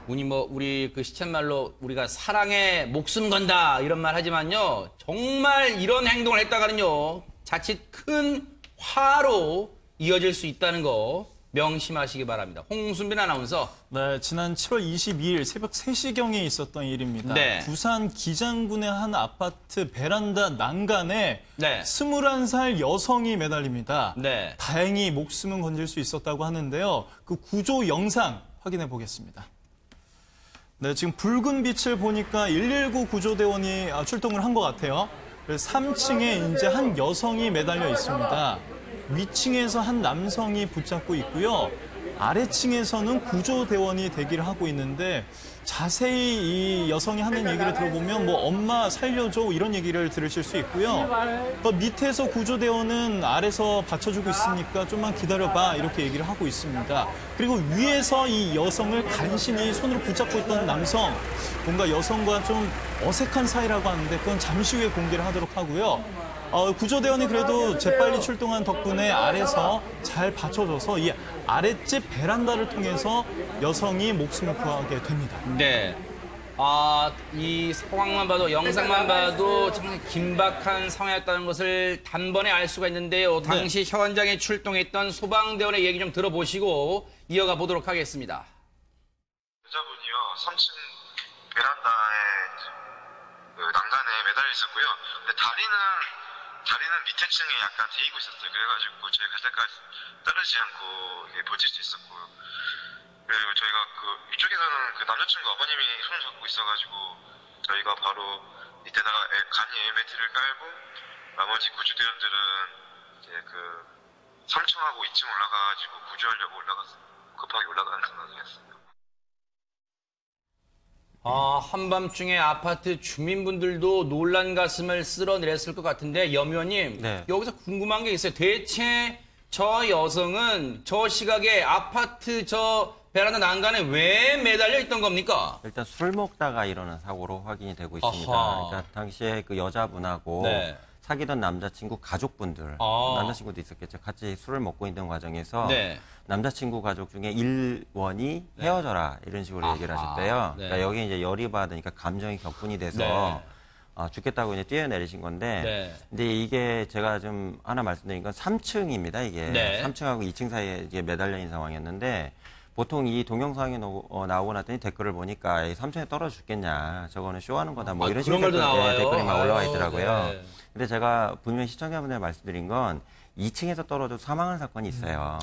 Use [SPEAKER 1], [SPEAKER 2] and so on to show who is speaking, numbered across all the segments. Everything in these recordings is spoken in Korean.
[SPEAKER 1] 우리 그 시쳇말로 우리가 사랑에 목숨 건다 이런 말 하지만요. 정말 이런 행동을 했다가는요. 자칫 큰 화로 이어질 수 있다는 거 명심하시기 바랍니다. 홍순빈 아나운서.
[SPEAKER 2] 네, 지난 7월 22일 새벽 3시경에 있었던 일입니다.
[SPEAKER 1] 네.
[SPEAKER 2] 부산 기장군의 한 아파트 베란다 난간에
[SPEAKER 1] 네.
[SPEAKER 2] 21살 여성이 매달립니다.
[SPEAKER 1] 네.
[SPEAKER 2] 다행히 목숨은 건질 수 있었다고 하는데요. 그 구조 영상 확인해 보겠습니다. 네, 지금 붉은 빛을 보니까 119 구조대원이 출동을 한 것 같아요. 3층에 이제 한 여성이 매달려 있습니다. 위층에서 한 남성이 붙잡고 있고요. 아래층에서는 구조대원이 대기를 하고 있는데 자세히 이 여성이 하는 얘기를 들어보면 뭐 엄마 살려줘 이런 얘기를 들으실 수 있고요. 밑에서 구조대원은 아래서 받쳐주고 있으니까 좀만 기다려봐 이렇게 얘기를 하고 있습니다. 그리고 위에서 이 여성을 간신히 손으로 붙잡고 있던 남성 뭔가 여성과 좀 어색한 사이라고 하는데 그건 잠시 후에 공개를 하도록 하고요. 구조대원이 그래도 재빨리 출동한 덕분에 아래서 잘 받쳐줘서 이 아랫집 베란다를 통해서 여성이 목숨을 구하게 됩니다.
[SPEAKER 1] 네. 이 상황만 봐도, 영상만 봐도 정말 긴박한 상황이었다는 것을 단번에 알 수가 있는데요. 당시 현장에 출동했던 소방대원의 얘기 좀 들어보시고 이어가 보도록 하겠습니다.
[SPEAKER 3] 여자분이요, 3층 베란다에 난간에 매달려 있었고요. 근데 다리는 밑에 층에 약간 데이고 있었어요. 그래가지고 저희가 갈 때까지 떨어지지 않고 버틸 수 있었고요. 그리고 저희가 이쪽에서는 남자친구 어머님이 손을 잡고 있어가지고 저희가 바로 밑에다가 간이 엘리베이터를 깔고 나머지 구조대원들은 이제 3층하고 2층 올라가가지고 구조하려고 급하게 올라가는 상황이었어요.
[SPEAKER 1] 한밤중에 아파트 주민분들도 놀란 가슴을 쓸어내렸을 것 같은데, 염 의원님,
[SPEAKER 4] 네.
[SPEAKER 1] 여기서 궁금한 게 있어요. 대체 저 여성은 저 시각에 아파트 저 베란다 난간에 왜 매달려 있던 겁니까?
[SPEAKER 4] 일단 술 먹다가 일어난 사고로 확인이 되고 있습니다.
[SPEAKER 1] 아하.
[SPEAKER 4] 그러니까 당시에 그 여자분하고
[SPEAKER 1] 네.
[SPEAKER 4] 사귀던 남자친구 가족분들, 남자친구도 있었겠죠. 같이 술을 먹고 있는 과정에서
[SPEAKER 1] 네.
[SPEAKER 4] 남자친구 가족 중에 일원이 헤어져라 이런 식으로 얘기를 하셨대요.
[SPEAKER 1] 네.
[SPEAKER 4] 그러니까 여기 이제 열이 받으니까 감정이 격분이 돼서 죽겠다고 이제 뛰어내리신 건데,
[SPEAKER 1] 네.
[SPEAKER 4] 근데 이게 제가 좀 하나 말씀드린 건 3층입니다. 이게
[SPEAKER 1] 네.
[SPEAKER 4] 3층하고 2층 사이에 이제 매달려 있는 상황이었는데. 보통 이 동영상이 나오고 났더니 댓글을 보니까 3층에 떨어져 죽겠냐, 저거는 쇼하는 거다, 뭐 이런 식으로 댓글이 막 올라와 있더라고요.
[SPEAKER 1] 네.
[SPEAKER 4] 근데 제가 분명히 시청자분들 말씀드린 건 2층에서 떨어져 사망한 사건이 있어요.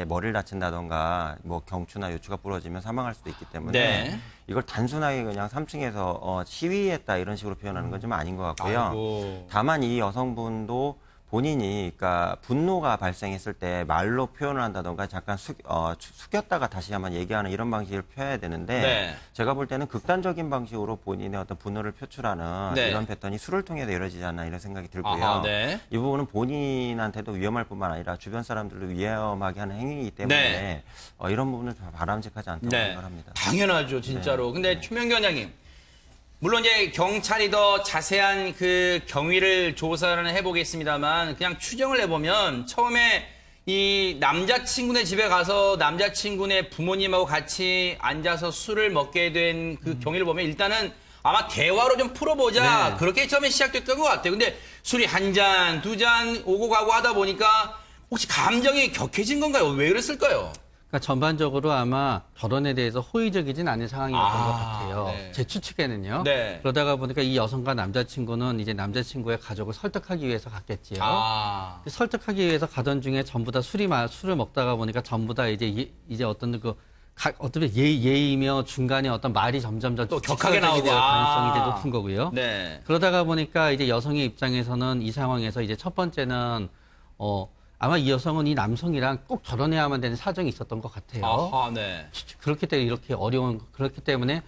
[SPEAKER 4] 머리를 다친다던가 뭐 경추나 요추가 부러지면 사망할 수도 있기 때문에
[SPEAKER 1] 네.
[SPEAKER 4] 이걸 단순하게 그냥 3층에서 시위했다 이런 식으로 표현하는 건 좀 아닌 것 같고요.
[SPEAKER 1] 아이고.
[SPEAKER 4] 다만 이 여성분도 본인이 그러니까 분노가 발생했을 때 말로 표현을 한다던가 잠깐 숙였다가 다시 한번 얘기하는 이런 방식을 펴야 되는데,
[SPEAKER 1] 네.
[SPEAKER 4] 제가 볼 때는 극단적인 방식으로 본인의 어떤 분노를 표출하는
[SPEAKER 1] 네.
[SPEAKER 4] 이런 패턴이 술을 통해서 이루어지지 않나 이런 생각이 들고요.
[SPEAKER 1] 네.
[SPEAKER 4] 이 부분은 본인한테도 위험할 뿐만 아니라 주변 사람들도 위험하게 하는 행위이기 때문에
[SPEAKER 1] 네.
[SPEAKER 4] 이런 부분은 바람직하지 않다고 생각합니다.
[SPEAKER 1] 당연하죠, 진짜로. 근데 최명규 원장님, 물론 이제 경찰이 더 자세한 그 경위를 조사를 해보겠습니다만, 그냥 추정을 해보면 처음에 이 남자친구네 집에 가서 남자친구네 부모님하고 같이 앉아서 술을 먹게 된 그 경위를 보면 일단은 아마 대화로 좀 풀어보자.
[SPEAKER 4] 네.
[SPEAKER 1] 그렇게 처음에 시작됐던 것 같아요. 근데 술이 한 잔, 두 잔 오고 가고 하다 보니까 혹시 감정이 격해진 건가요? 왜 그랬을까요?
[SPEAKER 5] 그러니까 전반적으로 아마 결혼에 대해서 호의적이진 않은 상황이었던 것 같아요.
[SPEAKER 1] 네.
[SPEAKER 5] 제 추측에는요.
[SPEAKER 1] 네.
[SPEAKER 5] 그러다가 보니까 이 여성과 남자친구는 이제 남자친구의 가족을 설득하기 위해서 갔겠지요. 설득하기 위해서 가던 중에 전부 다 술을 먹다가 보니까 전부 다 이제 어떤 어떤 예의며 중간에 어떤 말이 점점 더
[SPEAKER 1] 또 격하게 나오고
[SPEAKER 5] 가능성이 이제 높은 거고요.
[SPEAKER 1] 네.
[SPEAKER 5] 그러다가 보니까 이제 여성의 입장에서는 이 상황에서 이제 첫 번째는 아마 이 여성은 이 남성이랑 꼭 결혼해야만 되는 사정이 있었던 것 같아요.
[SPEAKER 1] 네.
[SPEAKER 5] 그렇기 때문에 그렇기 때문에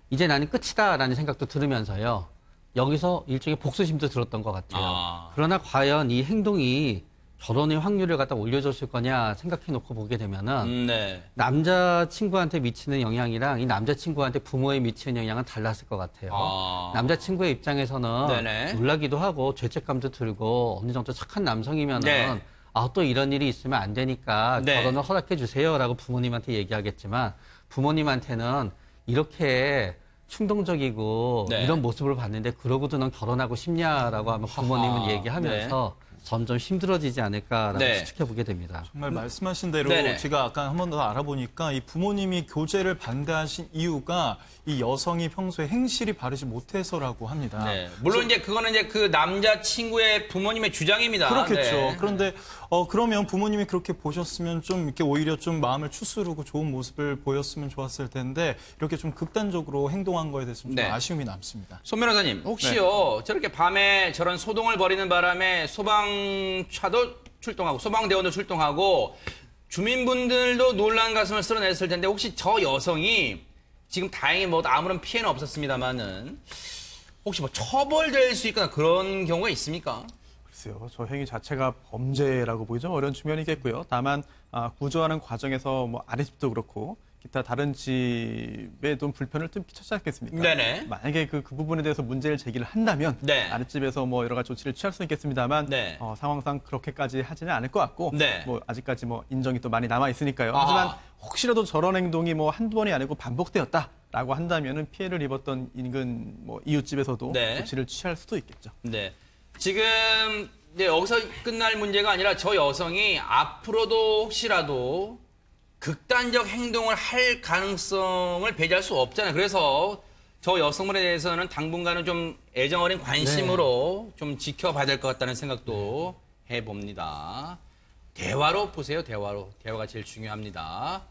[SPEAKER 5] 이제 나는 끝이다라는 생각도 들으면서요. 여기서 일종의 복수심도 들었던 것 같아요. 그러나 과연 이 행동이 결혼의 확률을 갖다 올려줬을 거냐 생각해 놓고 보게 되면은 남자친구한테 미치는 영향이랑 이 남자친구한테 부모에 미치는 영향은 달랐을 것 같아요. 남자친구의 입장에서는 놀라기도 하고 죄책감도 들고 어느 정도 착한 남성이면은 또 이런 일이 있으면 안 되니까 결혼을 허락해 주세요라고 부모님한테 얘기하겠지만 부모님한테는 이렇게 충동적이고
[SPEAKER 1] 네.
[SPEAKER 5] 이런 모습을 봤는데 그러고도 넌 결혼하고 싶냐라고 하면 부모님은
[SPEAKER 1] 하하.
[SPEAKER 5] 얘기하면서 점점 힘들어지지 않을까라고
[SPEAKER 1] 네.
[SPEAKER 5] 추측해 보게 됩니다.
[SPEAKER 2] 정말 말씀하신 대로
[SPEAKER 1] 네네.
[SPEAKER 2] 제가 아까 한 번 더 알아보니까 이 부모님이 교제를 반대하신 이유가 이 여성이 평소에 행실이 바르지 못해서라고 합니다.
[SPEAKER 1] 네. 물론 이제 그거는 이제 그 남자 친구의 부모님의 주장입니다.
[SPEAKER 2] 그렇겠죠.
[SPEAKER 1] 네.
[SPEAKER 2] 그런데 그러면 부모님이 그렇게 보셨으면 좀 이렇게 오히려 좀 마음을 추스르고 좋은 모습을 보였으면 좋았을 텐데 이렇게 좀 극단적으로 행동한 거에 대해서 좀
[SPEAKER 1] 네.
[SPEAKER 2] 아쉬움이 남습니다.
[SPEAKER 1] 손 변호사님, 혹시요, 저렇게 밤에 저런 소동을 벌이는 바람에 소방차도 출동하고, 소방대원도 출동하고, 주민분들도 놀란 가슴을 쓸어냈을 텐데, 혹시 저 여성이 지금 다행히 뭐 아무런 피해는 없었습니다만은, 혹시 뭐 처벌될 수 있거나 그런 경우가 있습니까?
[SPEAKER 6] 글쎄요, 저 행위 자체가 범죄라고 보이죠. 어려운 측면이겠고요. 다만 구조하는 과정에서 뭐 아랫집도 그렇고 기타 다른 집에 좀 불편을 좀 끼쳤지 않겠습니까?
[SPEAKER 1] 네네.
[SPEAKER 6] 만약에 그 부분에 대해서 문제를 제기를 한다면
[SPEAKER 1] 네.
[SPEAKER 6] 아랫집에서 뭐 여러 가지 조치를 취할 수 있겠습니다만
[SPEAKER 1] 네.
[SPEAKER 6] 상황상 그렇게까지 하지는 않을 것 같고
[SPEAKER 1] 네.
[SPEAKER 6] 뭐 아직까지 뭐 인정이 또 많이 남아 있으니까요.
[SPEAKER 1] 아하.
[SPEAKER 6] 하지만 혹시라도 저런 행동이 뭐 한두 번이 아니고 반복되었다라고 한다면은 피해를 입었던 인근 뭐 이웃집에서도
[SPEAKER 1] 네.
[SPEAKER 6] 조치를 취할 수도 있겠죠.
[SPEAKER 1] 네. 지금 네, 여기서 끝날 문제가 아니라 저 여성이 앞으로도 혹시라도 극단적 행동을 할 가능성을 배제할 수 없잖아요. 그래서 저 여성분에 대해서는 당분간은 좀 애정 어린 관심으로 좀 지켜봐야 될 것 같다는 생각도 해봅니다. 대화로 보세요, 대화로. 대화가 제일 중요합니다.